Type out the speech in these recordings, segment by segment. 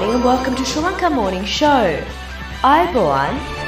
morning and welcome to Sri Lanka Morning Show. Ayubowan.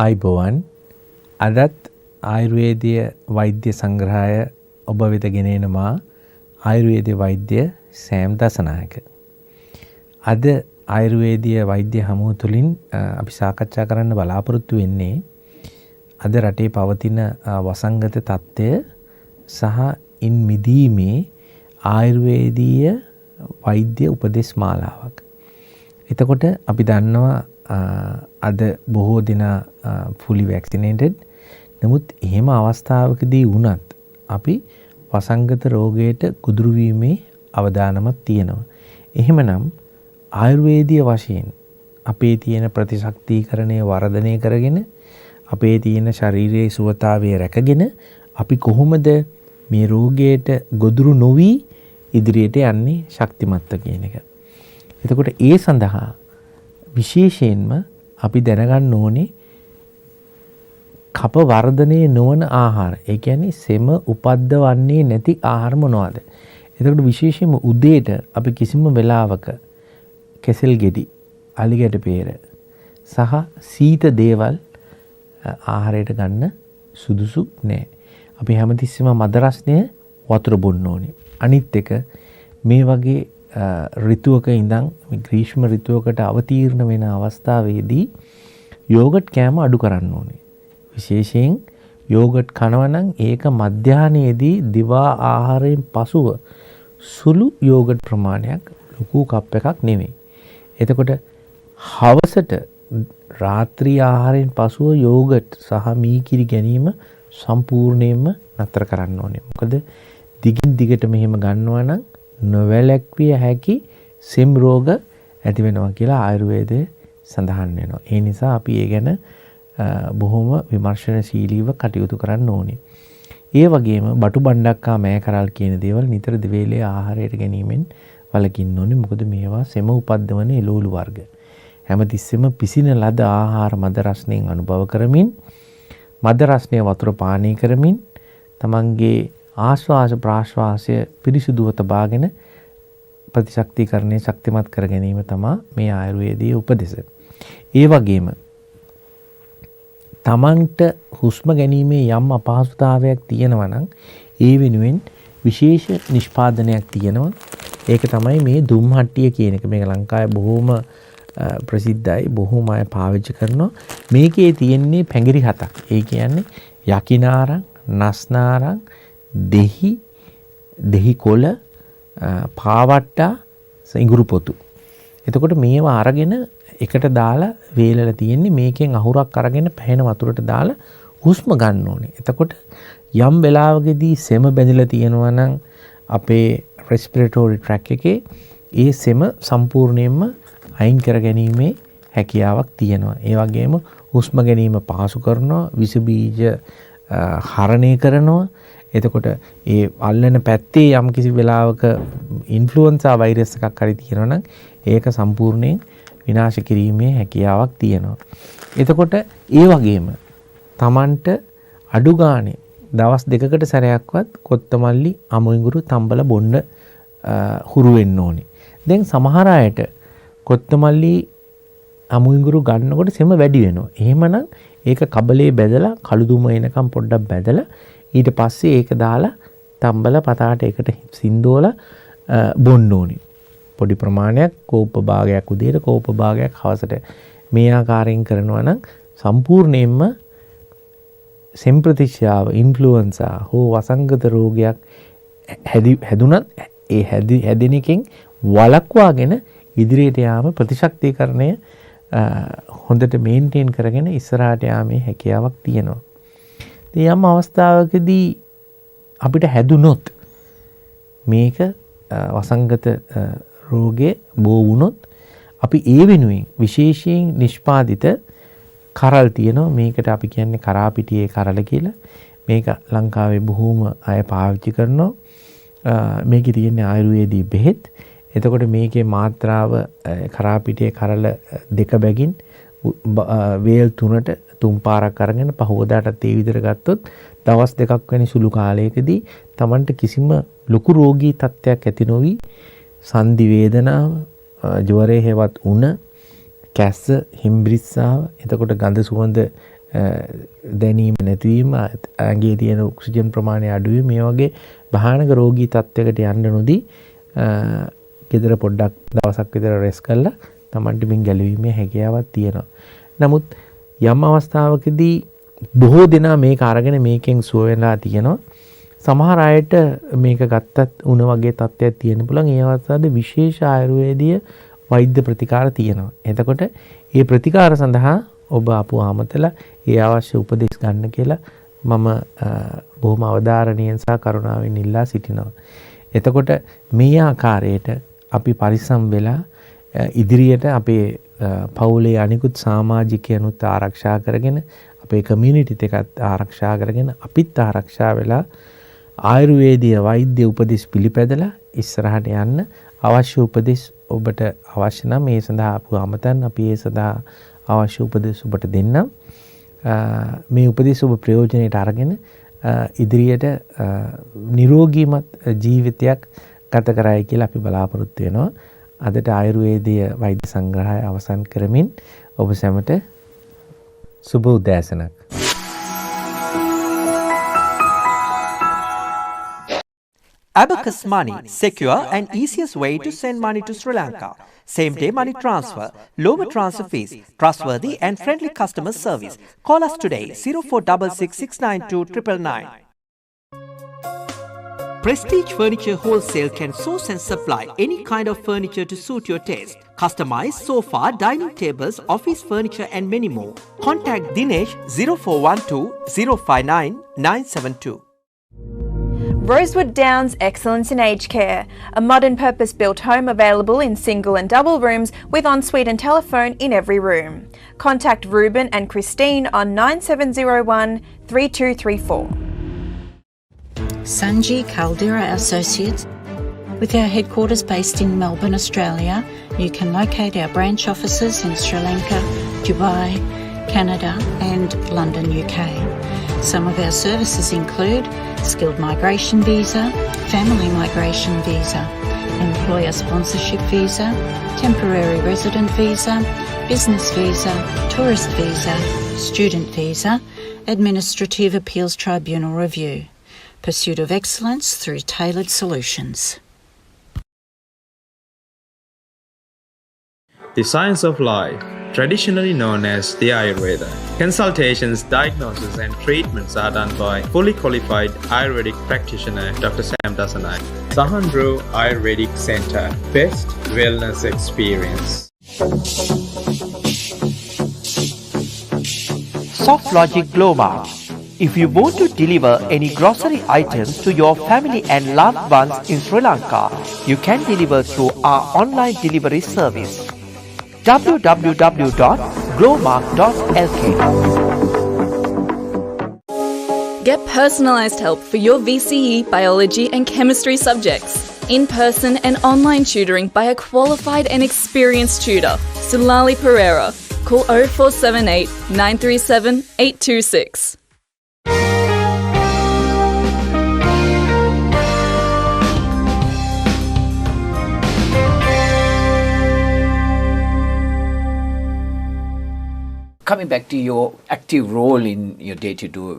ආයුබෝවන් අදත් ආයුර්වේදීය වෛද්‍ය සංග්‍රහය ඔබ වෙත ගෙන එන මා ආයුර්වේද වෛද්‍ය සෑම් දසනායක. අද ආයුර්වේදීය වෛද්‍ය හමුව තුළින් අපි සාකච්ඡා කරන්න බලාපොරොත්තු වෙන්නේ අද රටේ පවතින වසංගත තත්ත්වය සහ ඉන් මිදීමේ ආයුර්වේදීය වෛද්‍ය උපදෙස් මාලාවක්. එතකොට අපි දන්නවා අද බොහෝ දෙනා fully vaccinated. නමුත් එහෙම අවස්ථාවකදී වුණත් අපි වසංගත රෝගයට ගොදුරු වීමේ අවදානමක් තියෙනවා. එහෙමනම් ආයුර්වේදීය වශයෙන් අපේ තියෙන ප්‍රතිශක්තිකරණය වර්ධනය කරගෙන අපේ තියෙන ශරීරයේ සුවතාවය රැකගෙන අපි කොහොමද මේ රෝගයට ගොදුරු නොවි ඉදිරියට යන්නේ ශක්තිමත්ව කියන එක. එතකොට ඒ සඳහා විශේෂයෙන්ම අපි දැනගන්න ඕනේ කප වර්ධනයේ නොවන ආහාර. ඒ කියන්නේ සෙම උපද්දවන්නේ නැති ආහාර මොනවද? එතකොට විශේෂයෙන්ම උදේට අපි කිසිම වෙලාවක කෙසෙල් ගෙඩි, අලිගැට peer සහ සීත දේවල් ආහාරයට ගන්න සුදුසු නෑ. අපි හැමතිස්සෙම මද රස්නය වතුර බොන්න ඕනේ. අනිත් එක මේ වගේ ඍතුවක ඉඳන් ග්‍රීෂ්ම ඍතුවකට අවතීර්ණ වෙන අවස්ථාවේදී යෝගට් කෑම අඩු කරන්න ඕනේ. විශේෂයෙන් යෝගට් කනවා නම් ඒක මධ්‍යහ්නයේදී දිවා ආහාරයෙන් පසුව සුළු යෝගට් ප්‍රමාණයක්, ලොකු කප් එකක් නෙමෙයි. එතකොට හවසට රාත්‍රී ආහාරයෙන් පසුව යෝගට් සහ මීකිරි ගැනීම සම්පූර්ණයෙන්ම නතර කරන්න ඕනේ. මොකද දිගින් දිගට මෙහෙම ගන්නවා නම් නොවැළැක්විය හැකි සෙම් රෝග ඇති වෙනවා කියලා ආයුර්වේදයේ සඳහන් වෙනවා. ඒ නිසා අපි ඒ ගැන බොහොම විමර්ශනශීලීව කටයුතු කරන්න ඕනේ. ඒ වගේම බටු බණ්ඩක්කා මෑ කරල් කියන දේවල් නිතර දිවේලේ ආහාරයට ගැනීමෙන් වළකින්න ඕනේ. මොකද මේවා සෙම උපද්දවන එළවලු වර්ග. හැමතිස්සෙම පිසින ලද ආහාර මද රස්නයෙන් අනුභව කරමින් මද රස්නය වතුර පානය කරමින් තමන්ගේ ආශ්වාස ප්‍රාශ්වාසය පිරිසිදුව තබාගෙන ප්‍රතිශක්තිකරණය ශක්තිමත් කර ගැනීම තමයි මේ ආයුර්වේදයේ උපදෙස. ඒ වගේම තමන්ට හුස්ම ගැනීමේ යම් අපහසුතාවයක් තියෙනවා නම් ඒ වෙනුවෙන් විශේෂ නිෂ්පාදනයක් තියෙනවා. ඒක තමයි මේ දුම්හට්ටිය කියන එක. මේක ලංකාවේ බොහොම ප්‍රසිද්ධයි. බොහොම අය පාවිච්චි කරනවා. මේකේ තියෙන්නේ පැංගිරි 7ක්. ඒ කියන්නේ යකිනාරං, නස්නාරං, දෙහි කොළ, පාවට්ටා, ඉඟුරු පොතු. එතකොට මේවා අරගෙන එකට දාලා වේලලා තියෙන්නේ. මේකෙන් අහුරක් අරගෙන පැහැෙන වතුරට දාලා හුස්ම ගන්න ඕනේ. එතකොට යම් වෙලාවකදී සෙම බැඳිලා තියෙනවා නම් අපේ respiratory tract එකේ ඒ සෙම සම්පූර්ණයෙන්ම අයින් කර ගැනීමේ හැකියාවක් තියෙනවා. ඒ වගේම හුස්ම ගැනීම පහසු කරනවා, විස බීජ හරණය කරනවා. එතකොට ඒ අල්ලන පැත්තේ යම් කිසි වෙලාවක ඉන්ෆ්ලුවෙන්සා වෛරස් එකක් හරි තියෙනවා නම් ඒක සම්පූර්ණයෙන් විනාශ කිරීමේ හැකියාවක් තියෙනවා. එතකොට ඒ වගේම Tamanට අඩු ගානේ දවස් දෙකකට සැරයක්වත් කොත්තමල්ලි අමුයිඟුරු තම්බල බොන්න හුරු වෙන්න ඕනේ. දැන් සමහර අයට කොත්තමල්ලි අමුයිඟුරු ගන්නකොට සෙම වැඩි වෙනවා. එහෙමනම් ඒක කබලේ බැදලා කළු දුම එනකම් පොඩ්ඩක් බැදලා ඊට පස්සේ ඒක දාලා තම්බල පතාට එකට සින්දෝලා බොන්න ඕනේ. පොඩි ප්‍රමාණයක් කෝප භාගයක් උදේට කෝප භාගයක් හවසට මේ ආකාරයෙන් කරනවා නම් සම්පූර්ණයෙන්ම සෙම් ප්‍රතිශ්‍යාව, ඉන්ෆ්ලුවෙන්සා හෝ වසංගත රෝගයක් හැදුනත් ඒ හැදෙන එකෙන් වළක්වාගෙන ඉදිරියට යාම ප්‍රතිශක්තිකරණය හොඳට මේන්ටේන් කරගෙන ඉස්සරහට යාමේ හැකියාවක් තියෙනවා. ඉතින් යම් අවස්ථාවකදී අපිට හැදුනොත් මේක වසංගත රෝගේ බෝ වුණොත් අපි ඒ වෙනුවෙන් විශේෂයෙන් නිෂ්පාදිත කරල් තියෙනවා. මේකට අපි කියන්නේ කරාපිටියේ කරල කියලා. මේක ලංකාවේ බොහෝම අය පාවිච්චි කරනවා. මේකේ තියෙන්නේ ආයුර්වේදී බෙහෙත්. එතකොට මේකේ මාත්‍රාව කරාපිටියේ කරල 2 බැගින් වේල් 3ට 3 පාරක් අරගෙන පහවදාටත් ඒ විදිහට ගත්තොත් දවස් 2ක් වැනි සුළු කාලයකදී Tamanට කිසිම ලොකු රෝගී තත්ත්වයක් ඇති නොවි සන්ධි වේදනාව, ජවරේ හේවත් උණ, කැස්ස, හිම්බිරිස්සාව, එතකොට ගඳ සුවඳ දැනීම නැතිවීම, ඇඟේ තියෙන ඔක්සිජන් ප්‍රමාණය අඩු වීම, මේ වගේ භයානක රෝගී තත්ත්වයකට යන්න නොදී ගෙදර පොඩ්ඩක් දවසක් විතර රෙස් කරලා Tamanට මින් ගැලවීමේ හැකියාවක් තියෙනවා. නමුත් යම් අවස්ථාවකදී බොහෝ දෙනා මේක අරගෙන මේකෙන් සුව වෙලා තියෙනවා. සමහර අයට මේක ගත්තත් උණ වගේ තත්ත්වයක් තියෙන්න පුළුවන්. ඒ අවස්ථාවේ විශේෂ ආයුර්වේදීය වෛද්‍ය ප්‍රතිකාර තියෙනවා. එතකොට මේ ප්‍රතිකාර සඳහා ඔබ අපු ආමතලා ඒ අවශ්‍ය උපදෙස් ගන්න කියලා මම බොහොම අවධාරණීයෙන් සහ කරුණාවෙන් ඉල්ලා සිටිනවා. එතකොට මේ ආකාරයට අපි පරිස්සම් වෙලා ඉදිරියට අපේ පවුලේ අනිකුත් සමාජිකයනුත් ආරක්ෂා කරගෙන අපේ කමියුනිටිත් එකත් ආරක්ෂා කරගෙන අපිත් ආරක්ෂා වෙලා ආයුර්වේදීය වෛද්‍ය උපදෙස් පිළිපැදලා ඉස්සරහට යන්න අවශ්‍ය උපදෙස් ඔබට අවශ්‍ය නම් මේ සඳහා අපව අමතන්න අපි ඒ සඳහා අවශ්‍ය උපදෙස් ඔබට දෙන්නම්. මේ උපදෙස් ඔබ ප්‍රයෝජනයට අරගෙන ඉදිරියට නිරෝගීමත් ජීවිතයක් ගත කරයි කියලා අපි බලාපොරොත්තු වෙනවා. අදට ආයුර්වේදීය වෛද්‍ය සංග්‍රහය අවසන් කරමින් ඔබ සැමට සුබ උදෑසනක්. Abacus Money, secure and easiest way to send money to Sri Lanka. Same day money transfer, lower transfer fees, trustworthy and friendly customer service. Call us today 0466692999. Prestige Furniture Wholesale can source and supply any kind of furniture to suit your taste. Customized sofa, dining tables, office furniture and many more. Contact Dinesh 0412 059 972. Rosewood Downs Excellence in Aged Care, a modern purpose-built home available in single and double rooms with ensuite and telephone in every room. Contact Ruben and Christine on 9701 3234. Sanji Caldera Associates. With our headquarters based in Melbourne, Australia, you can locate our branch offices in Sri Lanka, Dubai, Canada and London, UK. Some of our services include skilled migration visa, family migration visa, employer sponsorship visa, temporary resident visa, business visa, tourist visa, student visa, administrative appeals tribunal review. Pursuit of excellence through tailored solutions. The science of life, traditionally known as the Ayurveda. Consultations, diagnosis and treatments are done by fully qualified Ayurvedic practitioner Dr. Sam Dasanay. Sahandro Ayurvedic Centre, best wellness experience. Soft Logic Glow Mart. If you want to deliver any grocery items to your family and loved ones in Sri Lanka, you can deliver through our online delivery service. www.glowmark.lk. Get personalised help for your VCE, biology and chemistry subjects. In-person and online tutoring by a qualified and experienced tutor, Sulali Pereira. Call 0478 937 826. Coming back to your active role in your day-to-day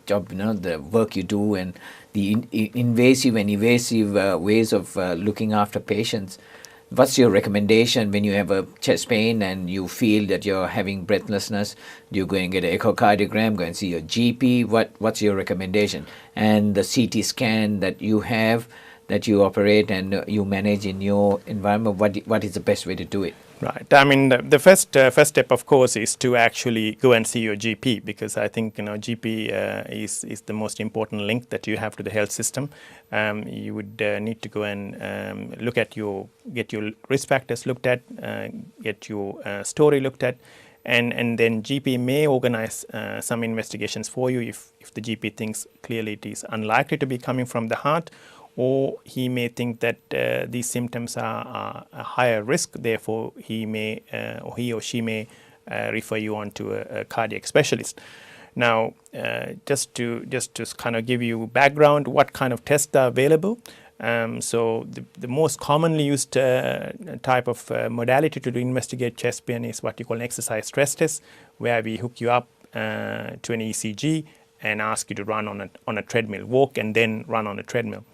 job, the work you do and the invasive and evasive ways of looking after patients, what's your recommendation when you have a chest pain and you feel that you're having breathlessness? Do you go and get an echocardiogram, go and see your GP? What's your recommendation? And the CT scan that you have, that you operate and you manage in your environment, what is the best way to do it? Right. I mean, the first step, of course, is to actually go and see your GP, because I think GP is the most important link that you have to the health system. You would need to go and get your risk factors looked at, get your story looked at, and then GP may organize some investigations for you if the GP thinks clearly it is unlikely to be coming from the heart, or he may think that these symptoms are a higher risk, therefore he or she may refer you on to a cardiac specialist. Now, just to kind of give you background, what kind of tests are available. So the most commonly used type of modality to investigate chest pain is what you call an exercise stress test, where we hook you up to an ECG and ask you to run on a treadmill, walk and then run on a treadmill.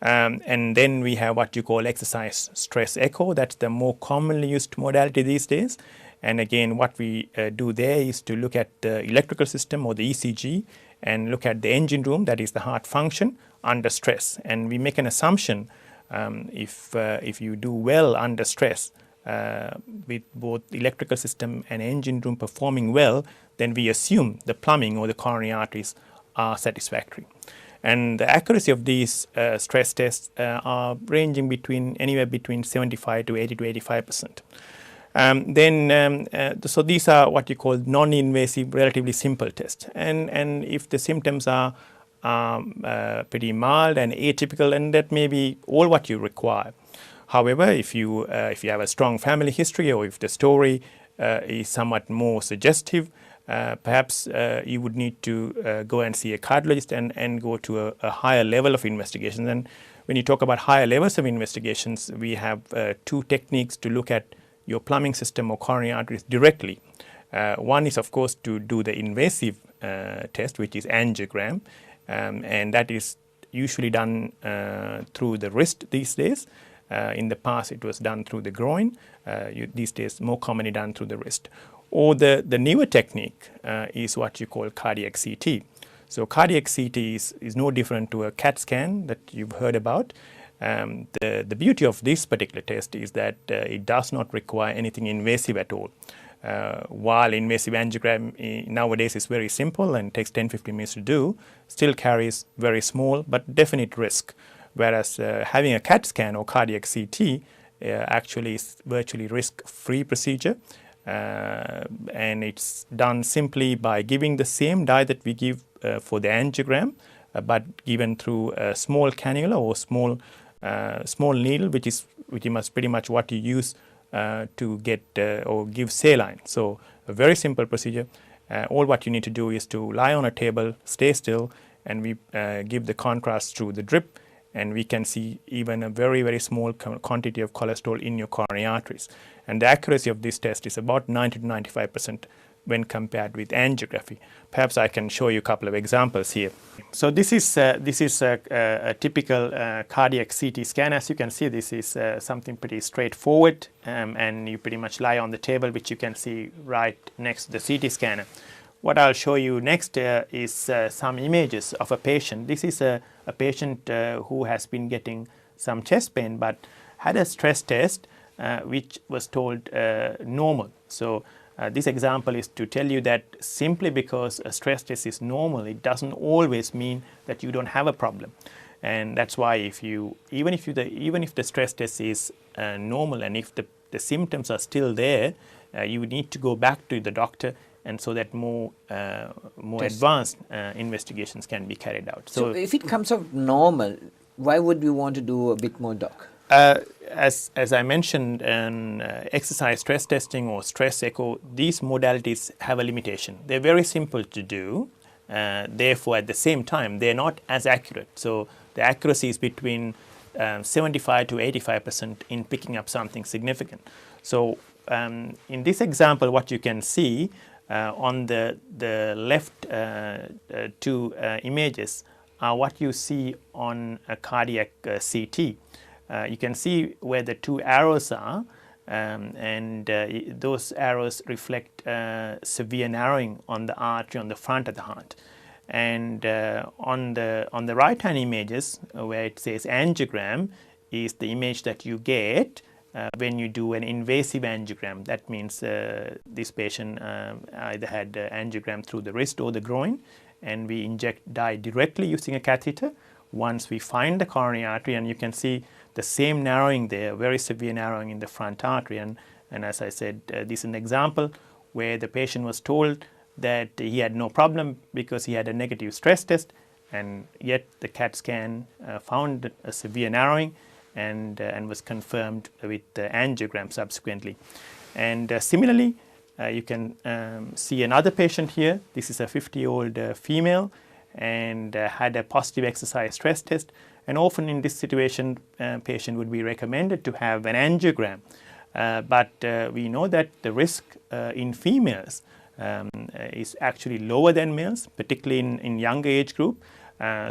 And then we have what you call exercise stress echo. That's the more commonly used modality these days. And again, what we do there is to look at the electrical system or the ECG and look at the engine room, that is the heart function, under stress. And we make an assumption if you do well under stress, with both electrical system and engine room performing well, then we assume the plumbing or the coronary arteries are satisfactory. And the accuracy of these stress tests are ranging between anywhere between 75 to 80 to 85%. So these are what you call non-invasive, relatively simple tests. And if the symptoms are pretty mild and atypical, and that may be all what you require. However, if you have a strong family history, or if the story is somewhat more suggestive, perhaps you would need to go and see a cardiologist and go to a higher level of investigation. And when you talk about higher levels of investigations, we have two techniques to look at your plumbing system or coronary arteries directly. One is, of course, to do the invasive test, which is angiogram, and that is usually done through the wrist these days. In the past, it was done through the groin. These days, more commonly done through the wrist. Or the newer technique is what you call cardiac CT. So cardiac CT is no different to a CAT scan that you've heard about. The beauty of this particular test is that it does not require anything invasive at all. While invasive angiogram nowadays is very simple and takes 10-15 minutes to do, still carries very small but definite risk. Whereas having a CAT scan or cardiac CT actually is virtually risk-free procedure. And it's done simply by giving the same dye that we give for the angiogram, but given through a small cannula or small needle, which is pretty much what you use to get or give saline. So a very simple procedure. All what you need to do is to lie on a table, stay still, and we give the contrast through the drip, and we can see even a very, very small quantity of cholesterol in your coronary arteries. And the accuracy of this test is about 90 to 95% when compared with angiography. Perhaps I can show you a couple of examples here. So this is a typical cardiac CT scan. As you can see, this is something pretty straightforward, and you pretty much lie on the table, which you can see right next to the CT scanner. What I'll show you next is some images of a patient. This is a patient who has been getting some chest pain but had a stress test which was told normal. So this example is to tell you that simply because a stress test is normal, it doesn't always mean that you don't have a problem. And that's why even if the stress test is normal, and if the symptoms are still there, you need to go back to the doctor, and so that more advanced investigations can be carried out. So if it comes out normal, why would we want to do a bit more, doc? As I mentioned, exercise stress testing or stress echo, these modalities have a limitation. They're very simple to do. Therefore, at the same time, they're not as accurate. So the accuracy is between 75 to 85% in picking up something significant. So in this example, what you can see on the left two images are what you see on a cardiac CT. You can see where the two arrows are, and those arrows reflect severe narrowing on the artery on the front of the heart. And on the right-hand images, where it says angiogram, is the image that you get when you do an invasive angiogram. That means this patient either had angiogram through the wrist or the groin, and we inject dye directly using a catheter. Once we find the coronary artery, and you can see the same narrowing there, very severe narrowing in the front artery. And as I said, this is an example where the patient was told that he had no problem because he had a negative stress test, and yet the CAT scan found a severe narrowing and was confirmed with the angiogram subsequently. And similarly, you can see another patient here. This is a 50-year-old female, and had a positive exercise stress test. And often in this situation, patient would be recommended to have an angiogram. But we know that the risk in females is actually lower than males, particularly in younger age group.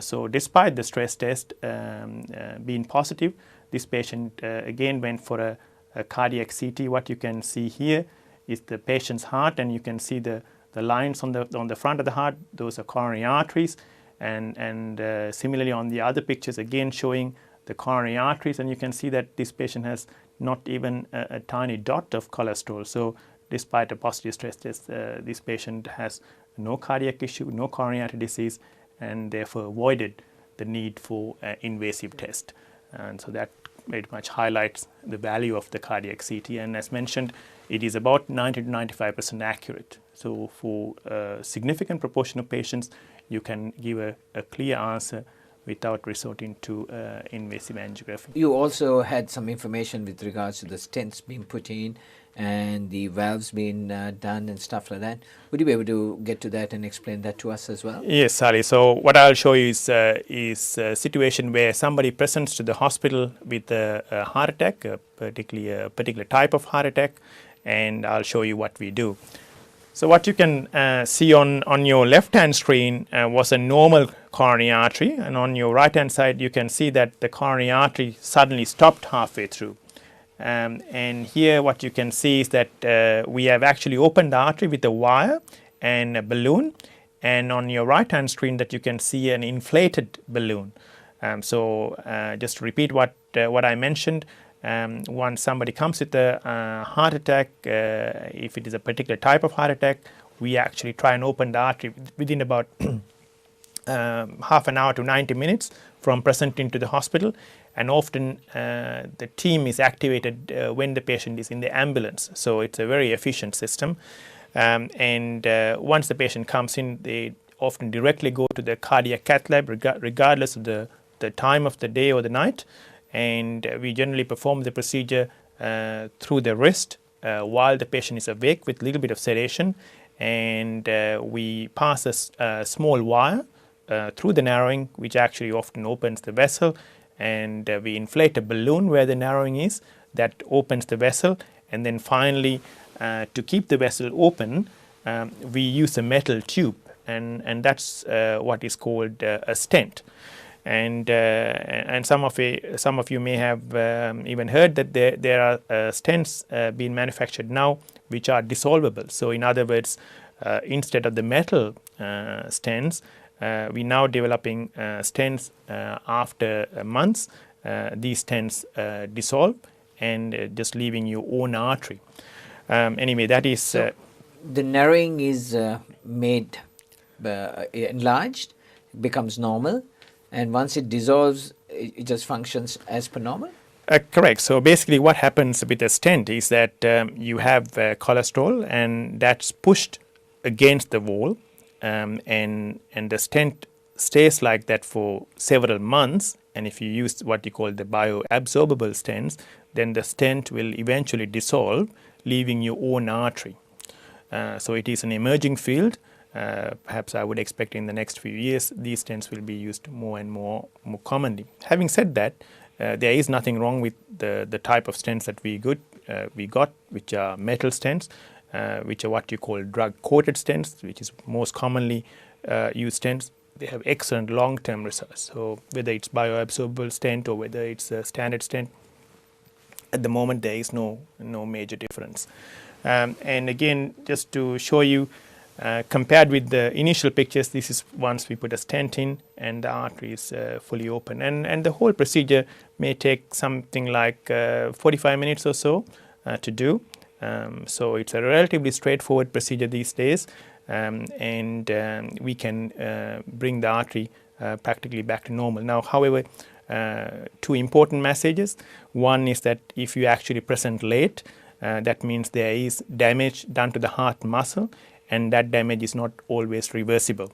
So despite the stress test being positive, this patient again went for a cardiac CT. What you can see here is the patient's heart, and you can see the lines on the front of the heart. Those are coronary arteries, and similarly on the other pictures, again showing the coronary arteries, and you can see that this patient has not even a tiny dot of cholesterol. So despite a positive stress test, this patient has no cardiac issue, no coronary artery disease, and therefore avoided the need for invasive test. And so that very much highlights the value of the cardiac CT. And as mentioned, it is about 90 to 95% accurate. So for a significant proportion of patients, you can give a clear answer without resorting to invasive angiography. You also had some information with regards to the stents being put in and the valves being done and stuff like that. Would you be able to get to that and explain that to us as well? Yes, Sally. So what I'll show you is a situation where somebody presents to the hospital with a heart attack, particularly a particular type of heart attack, and I'll show you what we do. So what you can see on your left-hand screen was a normal coronary artery, and on your right-hand side you can see that the coronary artery suddenly stopped halfway through. And here what you can see is that we have actually opened the artery with a wire and a balloon, and on your right-hand screen that you can see an inflated balloon. Just to repeat what I mentioned, once somebody comes with a heart attack, if it is a particular type of heart attack, we actually try and open the artery within about half an hour to 90 minutes from presenting to the hospital, and often the team is activated when the patient is in the ambulance. So it's a very efficient system, and once the patient comes in, they often directly go to the cardiac cath lab regardless of the time of the day or the night, and we generally perform the procedure through the wrist while the patient is awake with a little bit of sedation, and we pass a small wire through the narrowing, which actually often opens the vessel, and we inflate a balloon where the narrowing is, that opens the vessel, and then finally to keep the vessel open we use a metal tube, and that's what is called a stent. And some of you may have even heard that there are stents being manufactured now which are dissolvable. So in other words, instead of the metal stents, we now developing stents after months. These stents dissolve and just leaving your own artery. Anyway, that is so the narrowing is made enlarged, becomes normal, and once it dissolves, it just functions as per normal? Correct. So basically what happens with a stent is that you have cholesterol, and that's pushed against the wall, and the stent stays like that for several months. And if you use what you call the bioabsorbable stents, then the stent will eventually dissolve, leaving your own artery. So it is an emerging field. Perhaps I would expect in the next few years these stents will be used more and more commonly. Having said that, there is nothing wrong with the type of stents that we got, which are metal stents, which are what you call drug-coated stents, which is most commonly used stents. They have excellent long-term results. So whether it's bioabsorbable stent or whether it's a standard stent, at the moment there is no major difference. And again, just to show you, compared with the initial pictures, this is once we put a stent in and the artery is fully open. And the whole procedure may take something like 45 minutes or so to do. So it's a relatively straightforward procedure these days, and we can bring the artery practically back to normal. Now, however, two important messages. One is that if you actually present late, that means there is damage done to the heart muscle, and that damage is not always reversible.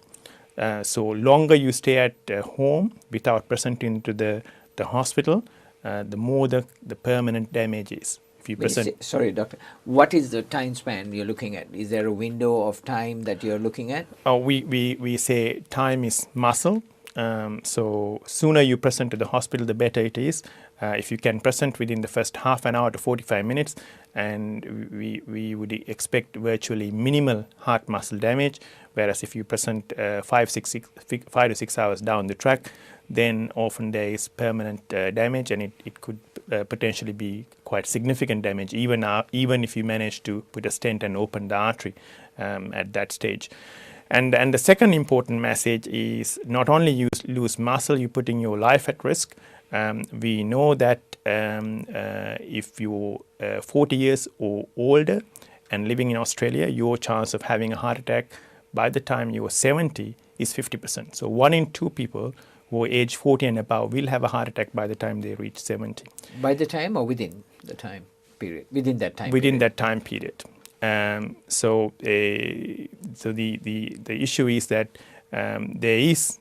So longer you stay at home without presenting to the hospital, the more the permanent damage is. If you present, sorry, doctor, what is the time span you're looking at? Is there a window of time that you're looking at? We say time is muscle. So sooner you present to the hospital, the better it is. If you can present within the first half an hour to 45 minutes, and we would expect virtually minimal heart muscle damage, whereas if you present 5 to 6 hours down the track, then often there is permanent damage, and it could potentially be quite significant damage, even if you manage to put a stent and open the artery at that stage. And the second important message is not only you lose muscle, you're putting your life at risk. We know that if you're 40 years or older and living in Australia, your chance of having a heart attack by the time you're 70 is 50%. So 1 in 2 people who are age 40 and above will have a heart attack by the time they reach 70. By the time or within the time period? Within that time Within period. that time period. So the issue is that there is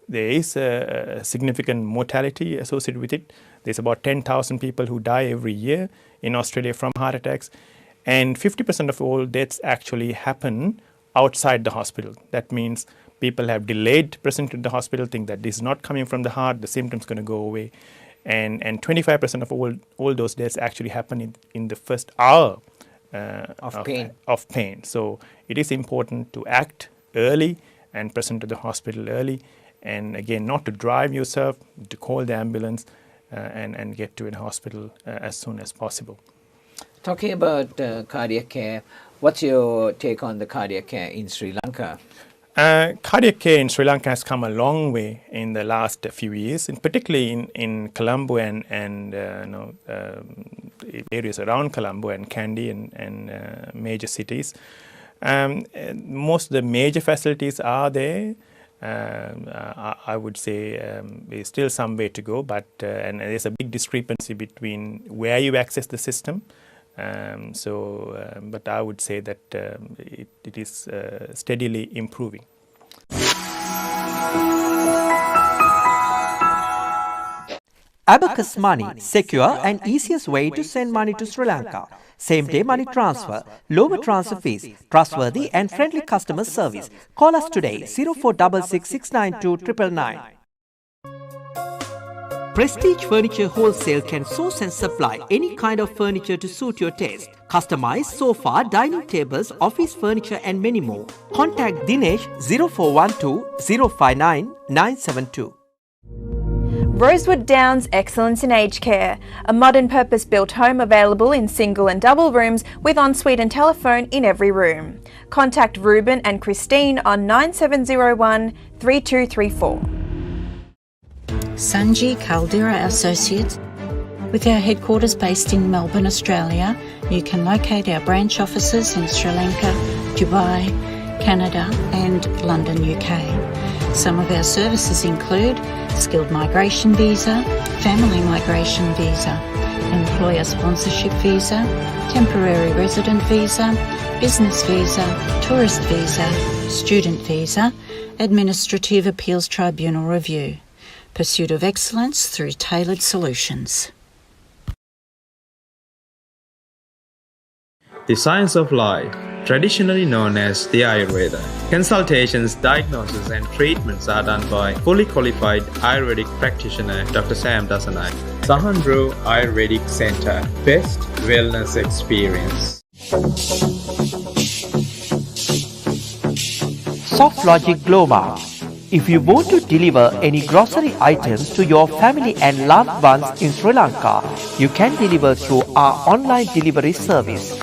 a significant mortality associated with it. There's about 10,000 people who die every year in Australia from heart attacks, and 50% of all deaths actually happen outside the hospital. That means people have delayed presenting to the hospital, think that this is not coming from the heart, the symptoms going to go away, and 25% of all those deaths actually happen in the first hour of pain. So it is important to act early and present to the hospital early, and again, not to drive yourself, to call the ambulance and get to a hospital as soon as possible. Talking about cardiac care, what's your take on the cardiac care in Sri Lanka? Cardiac care in Sri Lanka has come a long way in the last few years, and particularly in Colombo and areas around Colombo and Kandy and major cities. Most of the major facilities are there. I would say there's still some way to go, but and there's a big discrepancy between where you access the system. But I would say that it is steadily improving. Abacus Money, secure and easiest way to send money to Sri Lanka. Same-day money transfer, lower transfer fees, trustworthy and friendly customer service. Call us today 0466 692 999. Prestige Furniture Wholesale can source and supply any kind of furniture to suit your taste. Customized sofa, dining tables, office furniture and many more. Contact Dinesh 0412 059 972. Rosewood Downs Excellence in Aged Care, a modern purpose-built home available in single and double rooms with ensuite and telephone in every room. Contact Ruben and Christine on 9701 3234. Sanji Caldera Associates. With our headquarters based in Melbourne, Australia, you can locate our branch offices in Sri Lanka, Dubai, Canada and London, UK. Some of our services include skilled migration visa, family migration visa, employer sponsorship visa, temporary resident visa, business visa, tourist visa, student visa, administrative appeals tribunal review. Pursuit of excellence through tailored solutions. The science of life, traditionally known as the Ayurveda. Consultations, diagnosis and treatments are done by fully qualified Ayurvedic practitioner Dr. Sam Dasanai. Sahandro Ayurvedic Center, best wellness experience. Soft Logic Global. If you want to deliver any grocery items to your family and loved ones in Sri Lanka, you can deliver through our online delivery service.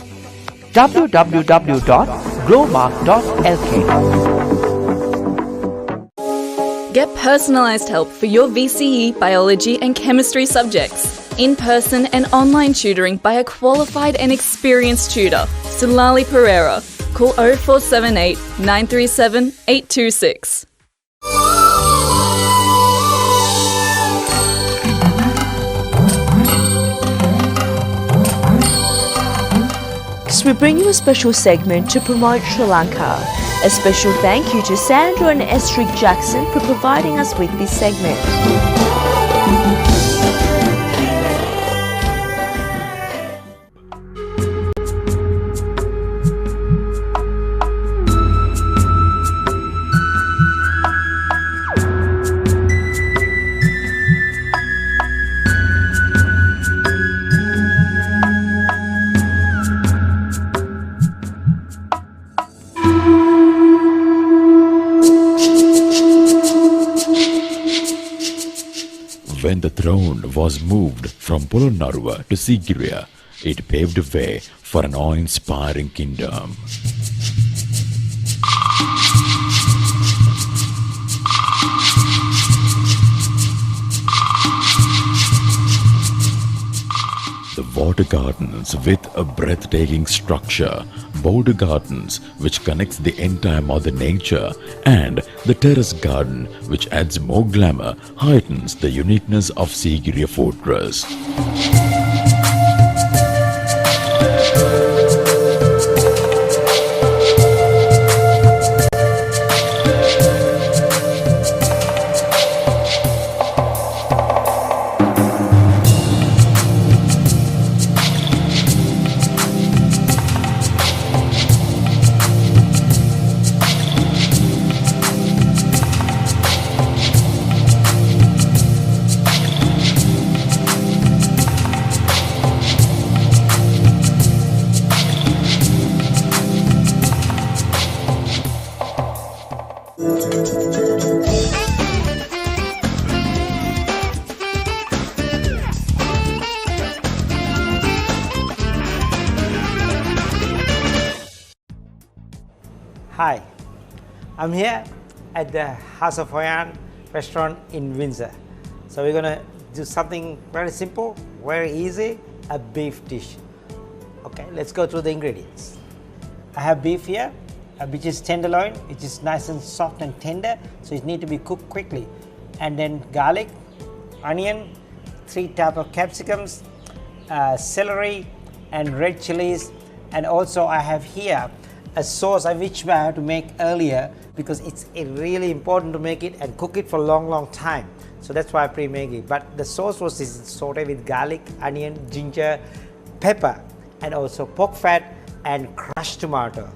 www.glowmark.lk. Get personalised help for your VCE, biology and chemistry subjects. In-person and online tutoring by a qualified and experienced tutor, Sulali Pereira. Call 0478 937 826. We bring you a special segment to promote Sri Lanka. A special thank you to Sandra and Estrid Jackson for providing us with this segment. When the throne was moved from Polonnaruwa to Sigiriya, it paved the way for an awe-inspiring kingdom. The water gardens with a breathtaking structure border gardens, which connects the entire Mother Nature, and the terrace garden, which adds more glamour, heightens the uniqueness of Sigiriya Fortress. Hi, I'm here at the House of Hoyan restaurant in Windsor. So we're gonna do something very simple, very easy, a beef dish. Okay, let's go through the ingredients. I have beef here, which is tenderloin, which is nice and soft and tender, so it needs to be cooked quickly. And then garlic, onion, 3 types of capsicums, celery, and red chilies. And also I have here a sauce which I have to make earlier because it's really important to make it and cook it for a long time. So that's why I pre-make it. But the sauce was sauteed with garlic, onion, ginger, pepper, and also pork fat and crushed tomato.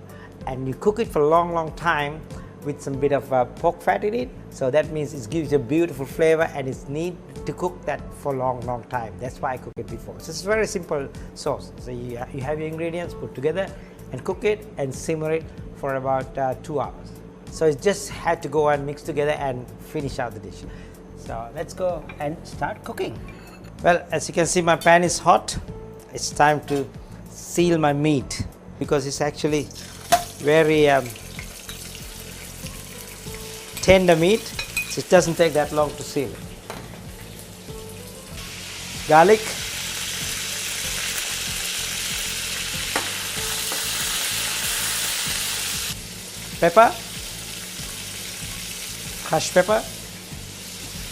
And you cook it for a long time with some bit of pork fat in it. So that means it gives a beautiful flavor and it's need to cook that for a long time. That's why I cook it before. So it's a very simple sauce. So you have your ingredients put together and cook it and simmer it for about 2 hours. So it just had to go and mix together and finish out the dish. So let's go and start cooking. Well, as you can see, my pan is hot. It's time to seal my meat because it's actually very tender meat, so it doesn't take that long to seal it. Garlic, pepper, crushed pepper,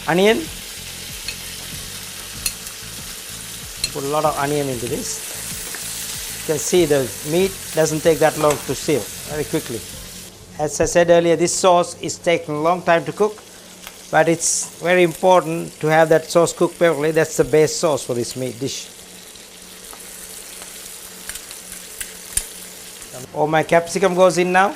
onion. Put a lot of onion into this. You can see the meat doesn't take that long to seal, very quickly. As I said earlier, this sauce is taking a long time to cook, but it's very important to have that sauce cooked perfectly. That's the base sauce for this meat dish. All my capsicum goes in now.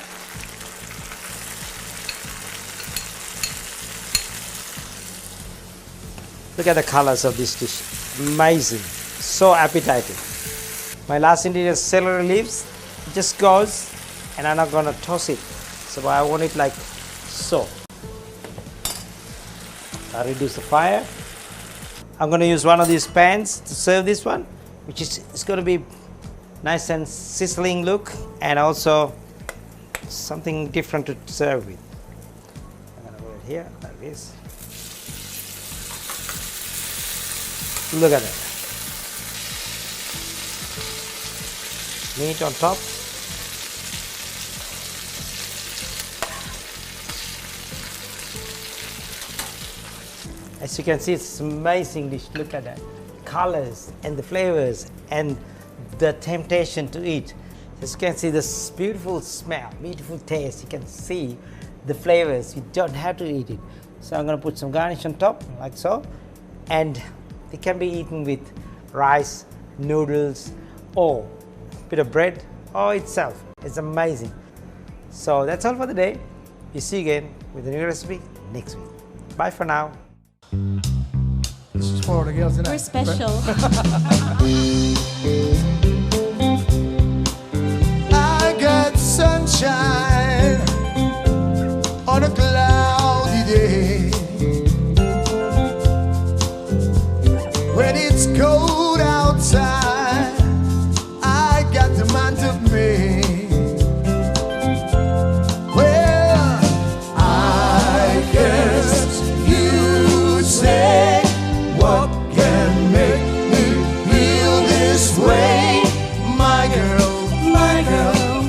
Look at the colors of this dish. Amazing. So appetizing. My last ingredient is celery leaves. It just goes, and I'm not going to toss it. So I want it like so. I reduce the fire. I'm going to use one of these pans to serve this one, which is it's going to be nice and sizzling look, and also something different to serve with. I'm going to put it here like this. Look at that. Meat on top. As you can see, it's an amazing dish. Look at that. Colors and the flavors and the temptation to eat. As you can see, this beautiful smell, beautiful taste. You can see the flavors. You don't have to eat it. So I'm going to put some garnish on top, like so. And it can be eaten with rice, noodles, or a bit of bread, or itself. It's amazing. So that's all for the day. We see you again with a new recipe next week. Bye for now. This is for the girls tonight. We're special. I got sunshine on a cloudy day. When it's cold outside, I got the month of May. Well, I guess you'd say, what can make me feel this way? My girl, my girl,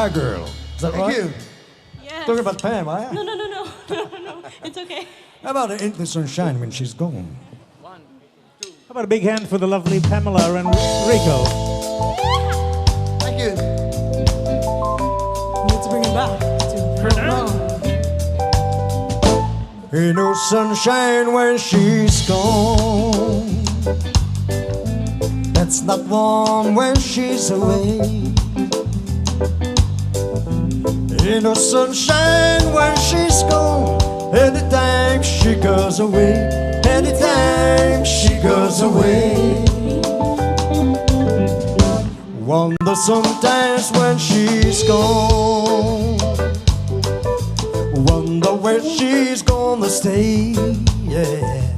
Hi, girl. Is that right? you. Yes. Talking about Pam, are you? No. It's okay. How about Ain't the Sunshine when she's gone? How about a big hand for the lovely Pamela and Rico? Thank you. We need to bring him back to Ain't no sunshine when she's gone. That's not warm when she's away. Ain't no sunshine when she's gone. Anytime she goes away. Anytime she goes away. Wonder sometimes when she's gone. Wonder where she's gonna stay, yeah.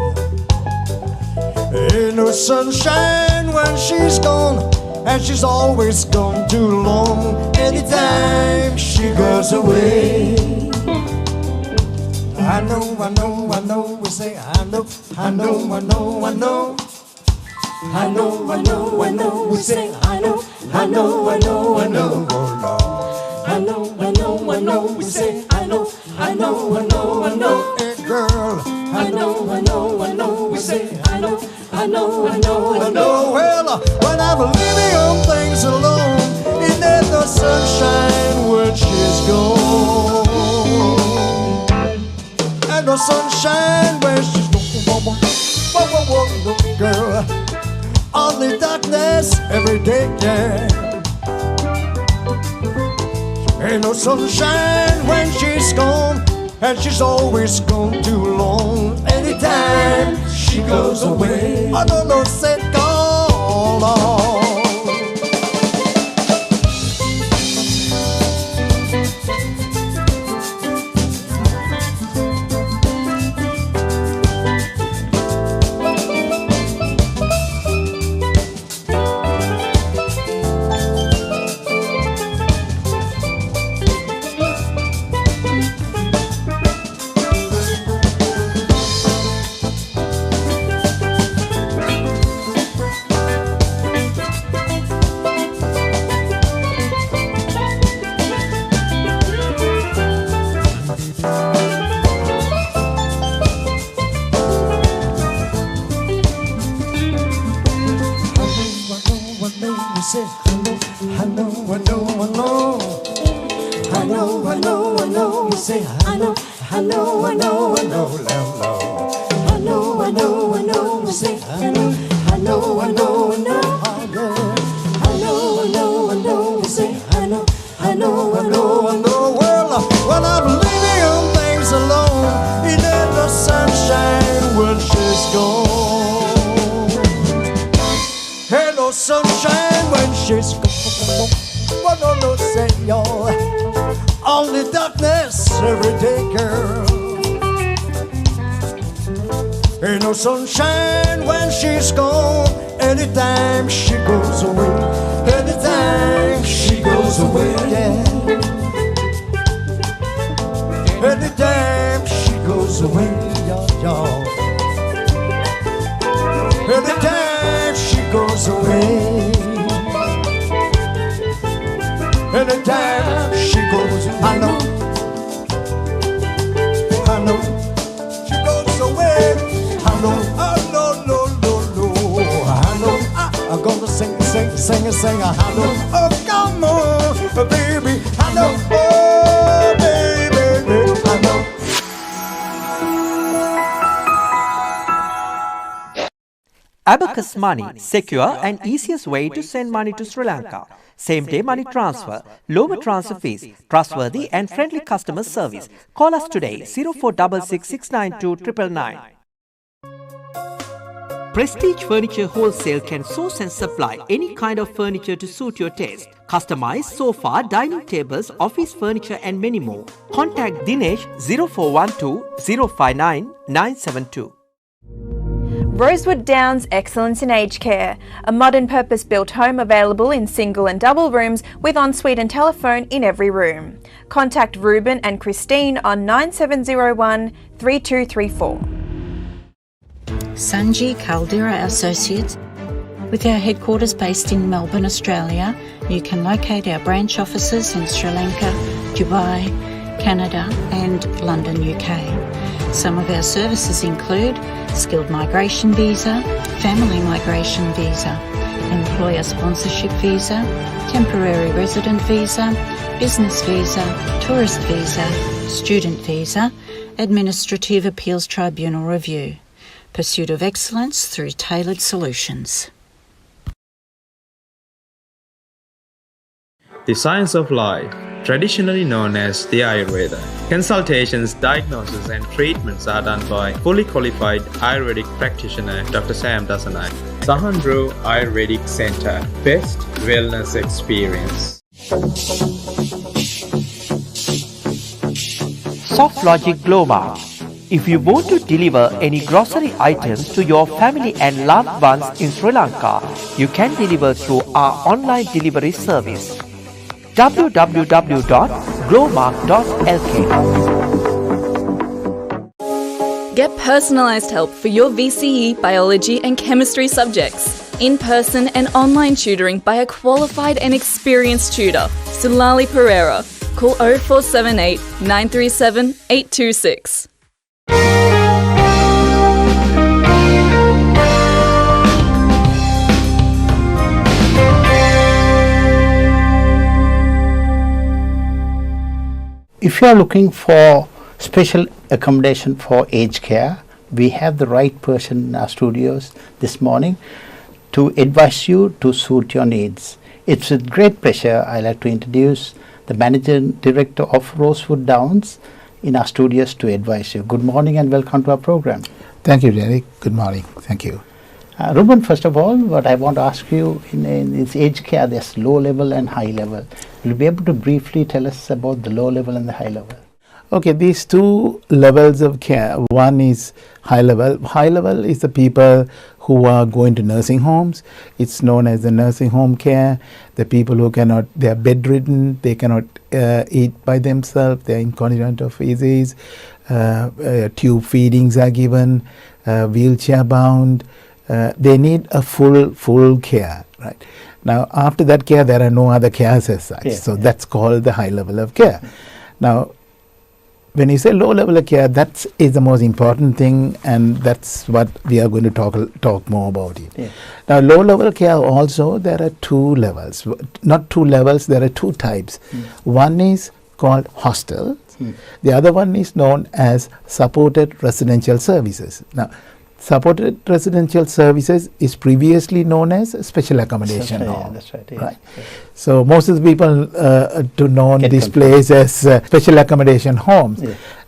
Ain't no sunshine when she's gone, and she's always gone too long. Anytime she goes away. I know, we say I know, we say I know, oh Lord. I know, we say I know, hey girl. I know, we say I know. Well, when I'm leaving on things alone, it ain't no sunshine when she's gone. Ain't no sunshine when she's gone. Whoa, girl. Only darkness every day, yeah. Ain't no sunshine when she's gone, and she's always gone too long. Anytime she goes away, I don't know, said go long. Sunshine when she's gone. Anytime she goes away. Anytime she goes away, yeah. Anytime she goes away, y'all. Anytime she goes away. Anytime she goes, I know. She goes away. I know, I know, I'm gonna sing, I know, oh come on, baby, I know, oh baby, I know. Abacus Money, secure and easiest way to send money to Sri Lanka. Same-day money transfer, lower transfer fees, trustworthy and friendly customer service. Call us today, 0466 692 999. Prestige Furniture Wholesale can source and supply any kind of furniture to suit your taste. Customized sofa, dining tables, office furniture and many more. Contact Dinesh 0412 059 972. Rosewood Downs Excellence in Aged Care, a modern purpose-built home available in single and double rooms with ensuite and telephone in every room. Contact Ruben and Christine on 9701 3234. Sanji Caldera Associates, With our headquarters based in Melbourne, Australia, you can locate our branch offices in Sri Lanka, Dubai, Canada and London, UK. Some of our services include skilled migration visa, family migration visa, employer sponsorship visa, temporary resident visa, business visa, tourist visa, student visa, administrative appeals tribunal review. Pursuit of excellence through tailored solutions. The science of life, traditionally known as the Ayurveda. Consultations, diagnosis and treatments are done by fully qualified Ayurvedic practitioner Dr. Sam Dasanai. Sahandro Ayurvedic Center, best wellness experience. Soft Logic Global. If you want to deliver any grocery items to your family and loved ones in Sri Lanka, you can deliver through our online delivery service. www.glowmark.lk. Get personalised help for your VCE, biology and chemistry subjects. In-person and online tutoring by a qualified and experienced tutor, Sulali Pereira. Call 0478 937 826. If you are looking for special accommodation for aged care, we have the right person in our studios this morning to advise you to suit your needs. It's with great pleasure I'd like to introduce the Managing Director of Rosewood Downs in our studios to advise you. Good morning and welcome to our program. Thank you, Derek. Good morning. Thank you. Ruben, first of all, what I want to ask you, in this aged care, there's low level and high level. Will you be able to briefly tell us about the low level and the high level? Okay, these two levels of care. One is high level. High level is the people who are going to nursing homes. It's known as the nursing home care. The people who cannot, they are bedridden, they cannot eat by themselves, they are incontinent of feces, tube feedings are given, wheelchair bound. They need a full care, right? Now, after that care, there are no other cares as such. That's called the high level of care. Now, when you say low level of care, that is the most important thing, and that's what we are going to talk more about it. Now, low level care also, there are two levels. Not two levels, there are two types. One is called hostels. The other one is known as supported residential services. Now, supported residential services is previously known as special accommodation home. That's right. Right. So most of the people to know this place as special accommodation homes.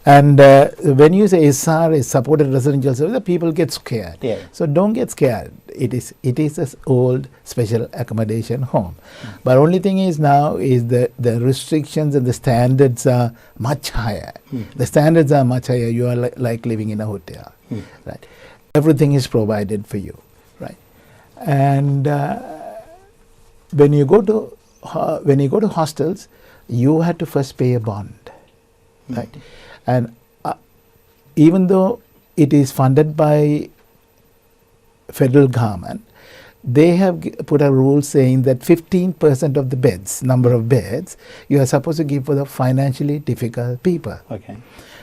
And when you say SR is supported residential service, the people get scared. So don't get scared. It is an old special accommodation home. But only thing is now is the restrictions and the standards are much higher. The standards are much higher. You are like living in a hotel, right? Everything is provided for you, right? And when you go to hostels, you have to first pay a bond, right? And even though it is funded by federal government, they have put a rule saying that 15% of the beds, number of beds, you are supposed to give for the financially difficult people. Okay.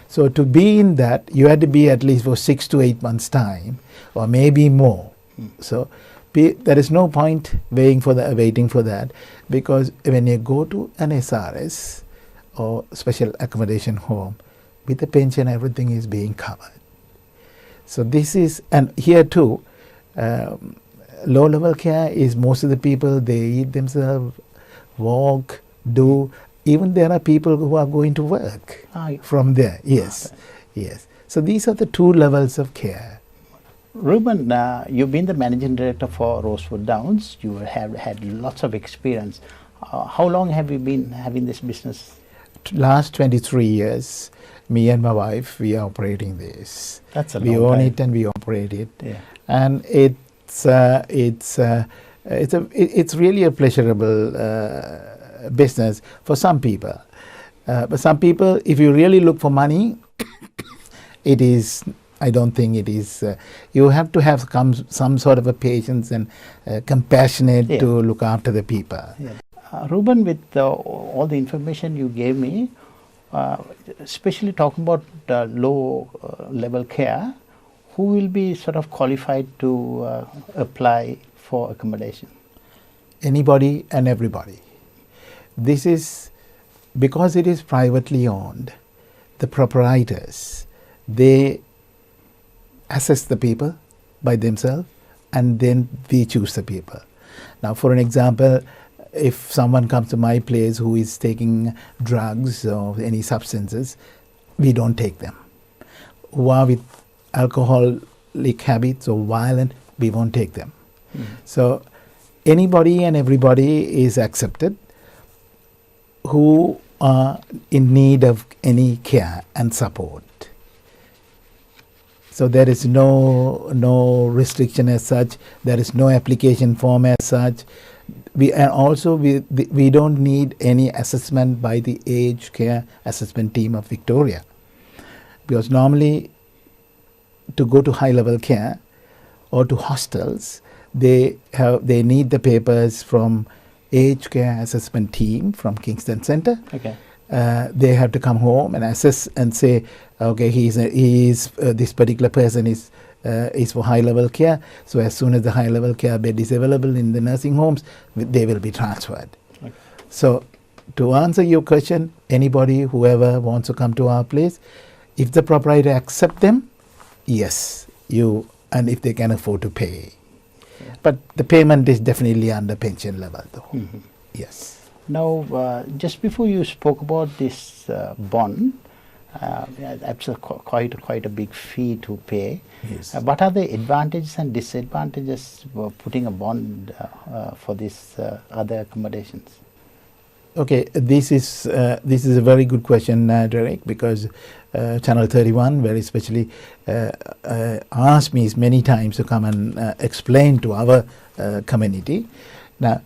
So to be in that, you had to be at least for 6 to 8 months' time, or maybe more. So there is no point waiting for that, because when you go to an SRS or special accommodation home, with the pension, everything is being covered. So this is, and here too, low-level care is most of the people, they eat themselves, walk, do. Even there are people who are going to work from there. Yes. So these are the two levels of care. Ruben, you've been the Managing Director for Rosewood Downs. You have had lots of experience. How long have you been having this business? Last 23 years. Me and my wife, we are operating this. That's a long We time. own it and we operate it. And it's really a pleasurable business for some people. But some people, if you really look for money, it is I don't think it is. You have to have some sort of a patience and compassionate to look after the people. Ruben, with all the information you gave me, especially talking about low level care, who will be sort of qualified to apply for accommodation? Anybody and everybody. This is because it is privately owned. The proprietors, they assess the people by themselves, and then we choose the people. Now, for an example, if someone comes to my place who is taking drugs or any substances, we don't take them. Who are with alcoholic habits or violent, we won't take them. So anybody and everybody is accepted who are in need of any care and support. So there is no restriction as such. There is no application form as such. We don't need any assessment by the aged care assessment team of Victoria, because normally to go to high level care or to hostels, they need the papers from aged care assessment team from Kingston Centre. Okay. They have to come home and assess and say, okay, this particular person is for high level care. So as soon as the high level care bed is available in the nursing homes, they will be transferred. Okay. So to answer your question, anybody, whoever wants to come to our place, if the proprietor accept them, yes, and if they can afford to pay. Yeah. But the payment is definitely under pension level though. Yes. Now, just before you spoke about this bond, that's quite a big fee to pay. Yes. What are the advantages and disadvantages for putting a bond for these other accommodations? Okay, this is a very good question, Derek, because Channel 31 very especially asked me many times to come and explain to our community. Now,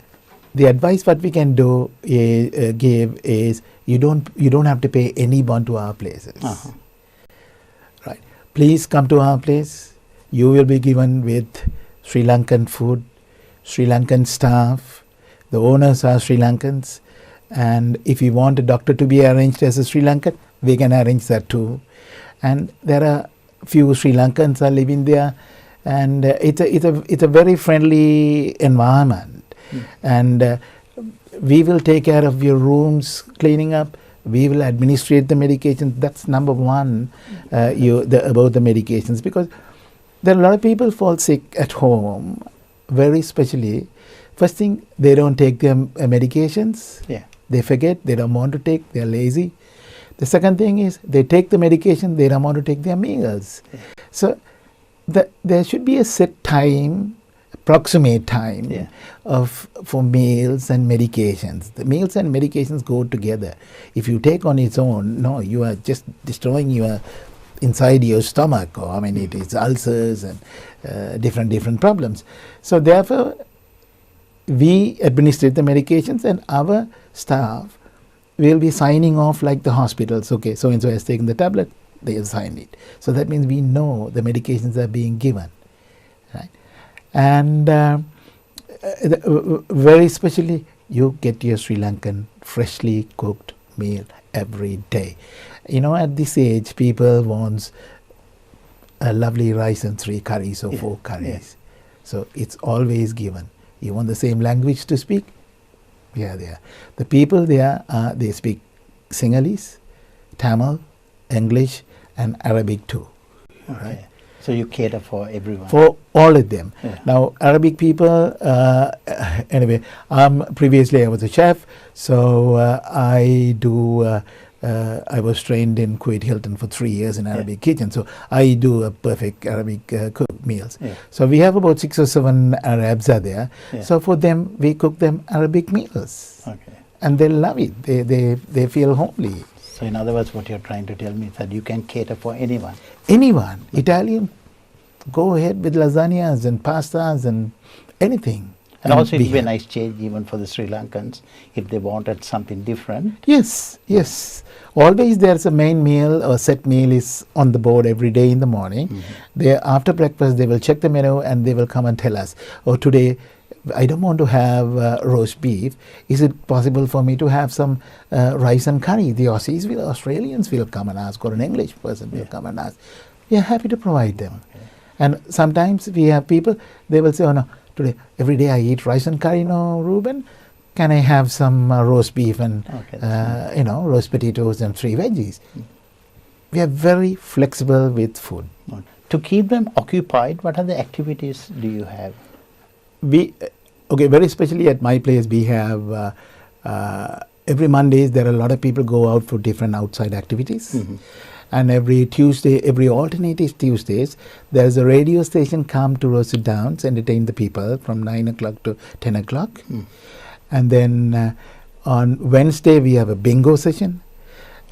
the advice what we can do give is you don't have to pay any bond to our places. Right? Please come to our place. You will be given with Sri Lankan food, Sri Lankan staff. The owners are Sri Lankans, and if you want a doctor to be arranged as a Sri Lankan, we can arrange that too. And there are few Sri Lankans are living there, and it's a very friendly environment. And we will take care of your rooms, cleaning up. We will administrate the medications. That's number one about the medications, because there are a lot of people fall sick at home, very especially. First thing, they don't take their medications. Yeah. They forget, they don't want to take, they're lazy. The second thing is they take the medication, they don't want to take their meals. Yeah. So there should be a set time, approximate time for meals and medications. The meals and medications go together. If you take on its own, no, you are just destroying inside your stomach, or it is ulcers and different problems. So therefore, we administrate the medications, and our staff will be signing off like the hospitals. Okay, so and so has taken the tablet, they have signed it. So that means we know the medications are being given, right? And very especially, you get your Sri Lankan freshly cooked meal every day. At this age, people want a lovely rice and 3 curries or 4 curries. So it's always given. You want the same language to speak? Yeah, there. The people there, they speak Sinhalese, Tamil, English, and Arabic too. Okay. Right? So you cater for everyone? For all of them. Yeah. Now, Arabic people, anyway, previously I was a chef, so I was trained in Kuwait Hilton for 3 years in Arabic kitchen, so I do a perfect Arabic cooked meals. Yeah. So we have about 6 or 7 Arabs are there. Yeah. So for them, we cook them Arabic meals. Okay. And they love it. They feel homely. So in other words, what you're trying to tell me is that you can cater for anyone. Anyone. Italian, go ahead with lasagnas and pastas and anything. And also it we would be a have- nice change even for the Sri Lankans if they wanted something different. Yes, yes. Always there's a main meal or set meal is on the board every day in the morning. They, after breakfast, they will check the menu and they will come and tell us, oh, today I don't want to have roast beef. Is it possible for me to have some rice and curry? The Australians will come and ask, or an English person will come and ask. We are happy to provide them. And sometimes we have people, they will say, oh no, today, every day I eat rice and curry, no, Ruben. Can I have some roast beef and roast potatoes and 3 veggies? We are very flexible with food. To keep them occupied, what are the activities do you have? We very especially at my place we have every Mondays there are a lot of people go out for different outside activities. And every Tuesday, every alternative Tuesdays, there is a radio station come to Rosewood Downs, entertain the people from 9 o'clock to 10 o'clock. And then on Wednesday we have a bingo session,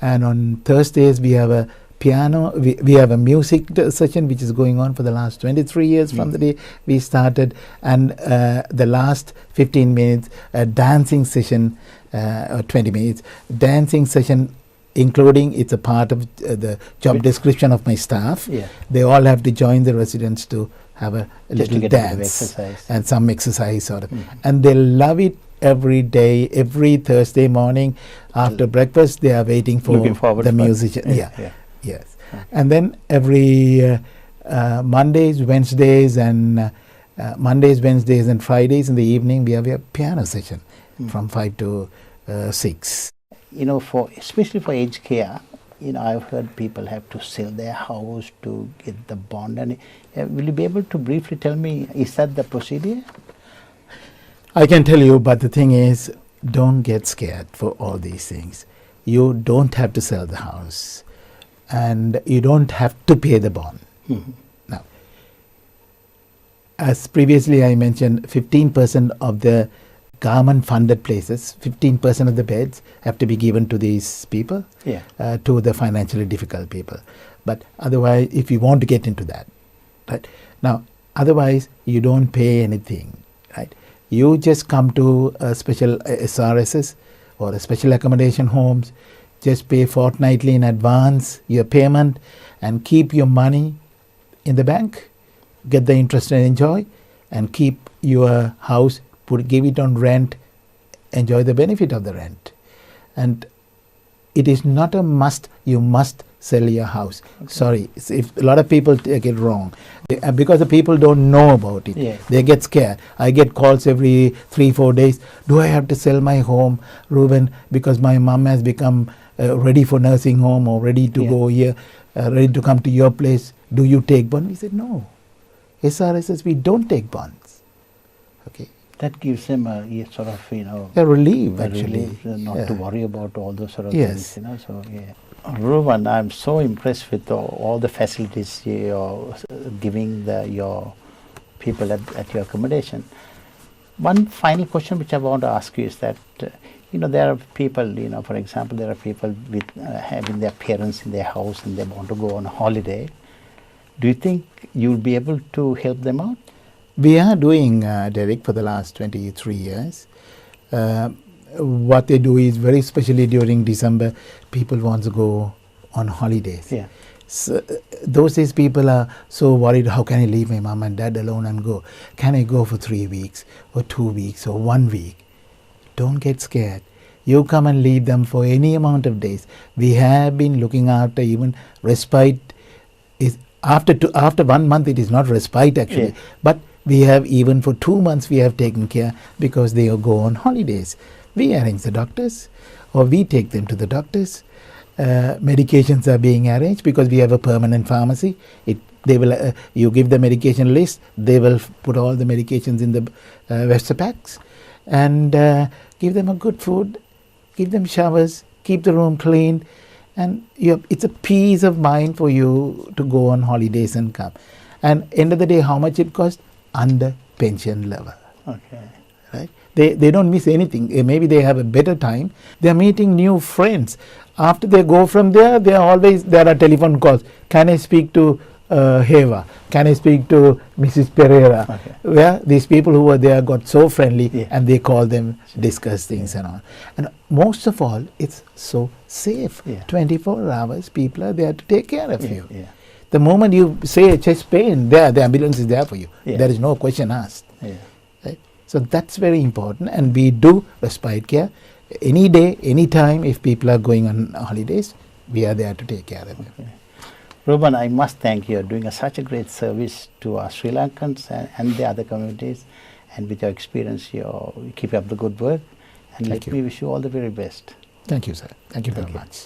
and on Thursdays we have a piano, we have a music session which is going on for the last 23 years from the day we started, and the last 15 minutes a dancing session, or 20 minutes dancing session, including it's a part of the job description of my staff. They all have to join the residents to have a little dance and some exercise sort of, and they love it. Every day, every Thursday morning after breakfast, they are waiting for the musician. Yes. And then every Mondays, Wednesdays, and Wednesdays, and Fridays in the evening, we have a piano session from 5 to 6. Especially for aged care, I've heard people have to sell their house to get the bond. And will you be able to briefly tell me, is that the procedure? I can tell you, but the thing is, don't get scared for all these things. You don't have to sell the house, and you don't have to pay the bond. Now, as previously I mentioned, 15% of the government-funded places, 15% of the beds have to be given to these people, to the financially difficult people. But otherwise, if you want to get into that, right now, otherwise you don't pay anything, right? You just come to a special SRSs or a special accommodation homes, just pay fortnightly in advance your payment and keep your money in the bank, get the interest and enjoy, and keep your house, give it on rent, enjoy the benefit of the rent. And it is not a must, you must sell your house. Sorry, if a lot of people take it wrong, because the people don't know about it, they get scared. I get calls every 3-4 days. Do I have to sell my home, Ruben, because my mom has become ready for nursing home or ready to go here, ready to come to your place? Do you take bond? We said no. SRSs, we don't take bonds. Okay. That gives them a sort of, a relief, actually. Relief, not to worry about all those sort of things, So, Ruben, I'm so impressed with all the facilities you're giving your people at your accommodation. One final question which I want to ask you is that, there are people, for example, there are people with having their parents in their house and they want to go on a holiday. Do you think you'll be able to help them out? We are doing, Derek, for the last 23 years. What they do is, very especially during December, people want to go on holidays. So, those days people are so worried, how can I leave my mom and dad alone and go? Can I go for 3 weeks or 2 weeks or 1 week? Don't get scared. You come and leave them for any amount of days. We have been looking after even respite. After 1 month it is not respite actually, but we have even for 2 months we have taken care because they go on holidays. We arrange the doctors or we take them to the doctors. Medications are being arranged because we have a permanent pharmacy. They will you give the medication list, they will put all the medications in the Wester packs and give them a good food, give them showers, keep the room clean, and it's a peace of mind for you to go on holidays and come. And end of the day, how much it costs? Under pension level. Okay. Right? They don't miss anything. Maybe they have a better time. They are meeting new friends. After they go from there, there are telephone calls. Can I speak to Heva? Can I speak to Mrs. Pereira? Okay. Where these people who were there got so friendly, Yeah. and they call them, discuss things and all. And most of all, it's so safe. Yeah. 24 hours, people are there to take care of you. Yeah. The moment you say chest pain, the ambulance is there for you. Yeah. There is no question asked. Yeah. Right? So that's very important, and we do respite care any day, any time. If people are going on holidays, we are there to take care of them. Okay. Ruben, I must thank you. You're doing such a great service to our Sri Lankans and the other communities, and with your experience, you keep up the good work, and Thank let me wish you all the very best. Thank you, sir. Thank you very much.